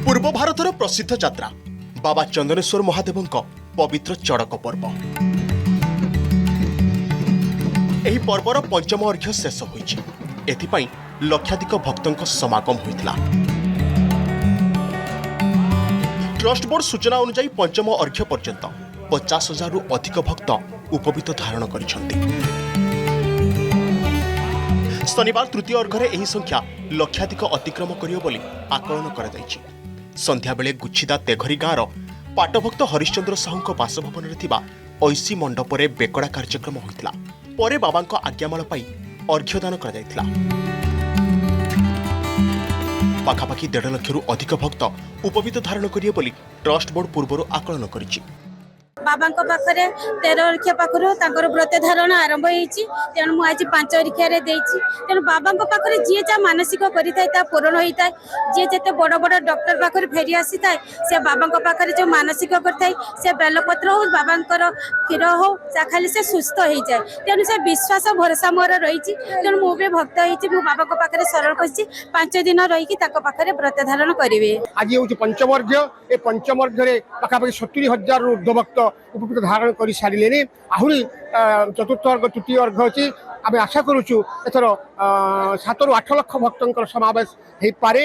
पूर्व भारतर प्रसिद्ध यात्रा बाबा चंदनेश्वर महादेव पवित्र चड़क पर्व। ଏହି पर्वर पंचम अर्घ्य शेष ହୋଇଛି। एथिपाई लक्षाधिक भक्तों समागम होइतिला। ट्रस्ट बोर्ड सूचना अनुसार पंचम अर्घ्य पर्यंत 50,000 रु अधिक भक्त उपवीत धारण करिसेंति। शनिवार तृतीय अर्घ्य एही संख्या लक्षाधिक अतिक्रम करियो बोली आकलन करा जायछि। संध्या बेले गुच्छिदा तेघरी गाँवर पाटभक्त हरिश्चंद्र साहू बासभवन ऐसी मंडप बेकड़ा कार्यक्रम होता। परे बाबा आज्ञामाल पाई अर्घ्यदान करा पाखापाखि 1.5 लाख रु अधिक भक्त उपवीत धारण करिए बोली ट्रस्ट बोर्ड पूर्व आकलन करिछि। बाबा पाखे 13 वर्ष पाखर व्रत धारण आरंभ होती। तेणु मुझे 5 वर्ष तेणु बाबा पाखे जी जहाँ मानसिक करता पूरण होता है। जी जिते बड़ बड़ डॉक्टर पाखे फेरी आसी था से बाबा पाखे जो मानसिक करता से बेलपत्र हो बाबा क्षीर हो खाली से सुस्थ हो जाए। तेणु से विश्वास भरोसा मोर रही। तेणु मुझे भक्त हो बाबा पाखे शरण कर 5 दिन रही पाखे व्रत धारण करेंगे। आज हूँ पंचमर्घ्य। ए पंचमर्घ्य पाखापाखि 70,000 रु ऊर्ध्व भक्त उपवीत धारण कर सारे। आहरी चतुर्थ अर्घ तृतीय अर्घ अच्छी आम आशा करुचु एथर 7 रु 8 लाख भक्तों समावेश हो पारे।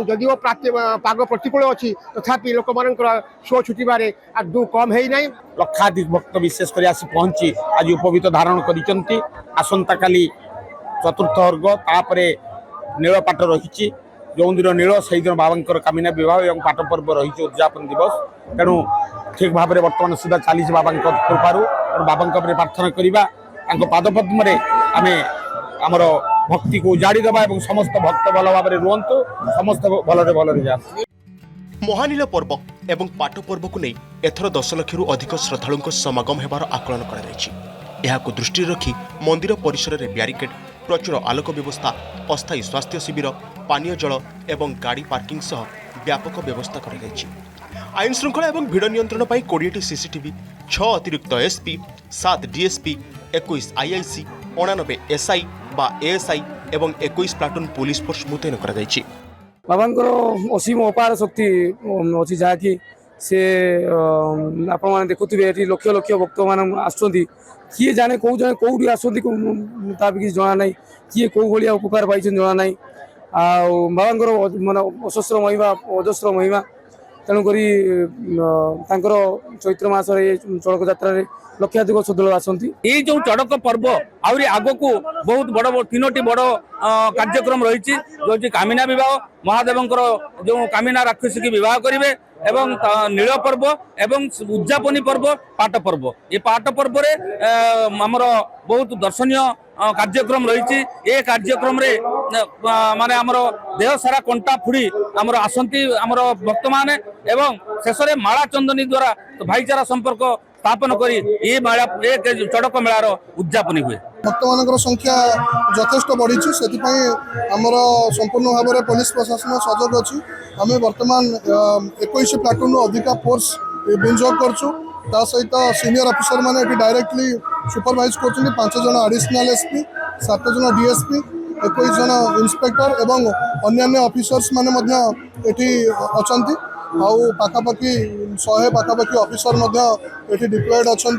जदिव पाग प्रतिकूल अच्छी तथापि लोक मान शो छुटबार आदौ कम है ना। लक्षाधिक भक्त विशेषकर आसी पहुंची आज उपवीत धारण कर। आसंता काली चतुर्थ अर्घ तापर नीलपाट रही। जो दिन नील से दिन बाबा कामिना विवाह और पाट पर्व रही उद्यापन दिवस। तेणु ठीक भाव में बर्तमान सुधा चली बाबा कृपारू बाबा प्रार्थना करवा पादपद्म आम आमर भक्ति को उजाड़ी देवा और समस्त भक्त भल भाव में रुहतु समस्त भलरे भलरे जा। महानील पर्व एवं पाट पर्व को नहीं एथर 10 लाख रु अधिक श्रद्धालुओं समागम होबार आकलन कर दृष्टि रखी मंदिर परिसर में ब्यारिकेड प्रचुर आलोक व्यवस्था अस्थायी स्वास्थ्य शिविर पानीय जल एवं गाड़ी पार्किंग सह व्यापक व्यवस्था कर आईन श्रृंखला एवं भिड़ नियंत्रण पर 20टी सीसीटीवी 6 अतिरिक्त एसपी 7 डीएसपी 21 आईआईसी 89 एसआई बा एएसआई एवं 21 प्लाटून पुलिस फोर्स मुतयन कर बाबांकर असीम अपार शक्ति अच्छी जहाँकि से आपण मैंने देखुवे ये लक्ष लक्ष भक्त मान आसुँच किए जाने कौ जन कौटी आसती किसी जना ना किए कौ भाया उपकार पाई जना ना। बाबांकर मानने अशस्त्र महिमा अजस्र महिमा तेणुक चैत्र मास चड़क यात्रा लक्षाधिक श्रद्धालु आसती। ये जो चड़क पर्व आहरी आग को बहुत बड़ 3टी बड़ कार्यक्रम रही जो कामिना विवाह महादेव जो कामिना राक्षसी की विवाह करेंगे एवं नील पर्व एवं उद्यापनी पर्व पाट पर्व। ये पाट पर्व आमर बहुत दर्शनीय कार्यक्रम रही। ये कार्यक्रम रे माने आमर देह सारा कंटा फुड़ी आमर आसंती आमर भक्त माने एवं शेष में माला चंदनी द्वारा भाईचारा संपर्क स्थापन करी ये मेला चड़क मेलार उद्यापन हुए। भक्त मान संख्या यथेष्ट बढ़ी से आमर संपूर्ण भाव में पुलिस प्रशासन सजग अच्छी। आम बर्तमान 21 प्लाटून अधिका फोर्स विनियोग करछु। ता सहित सीनियर ऑफिसर माने डायरेक्टली सुपरवाइज कर 5 जन एडिशनल एसपी 7 जन डीएसपी 21 जन इंस्पेक्टर एवं अन्य ऑफिसर्स माने अच्छा पाखापाखि 100 पाखापाखि ऑफिसर डिप्लॉयड अच्छा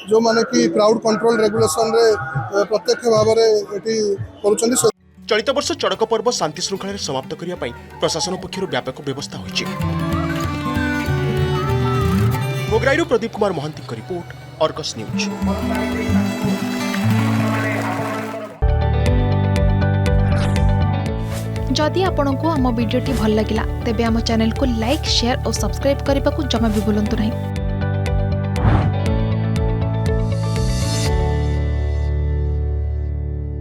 जो माने कि क्राउड कंट्रोल रेगुलेशन रे प्रत्यक्ष भाव में चलित वर्ष चड़क पर्व शांति श्रृंखला समाप्त करने प्रशासन पक्षर व्यापक व्यवस्था होइछि। मोगराईरू प्रदीप कुमार महांती की रिपोर्ट, अर्गस न्यूज। जदि आपंक आम भिडी भल लगा तेब आम चैनल को लाइक शेयर और सब्सक्राइब करने को जमा भी भूलु नहीं।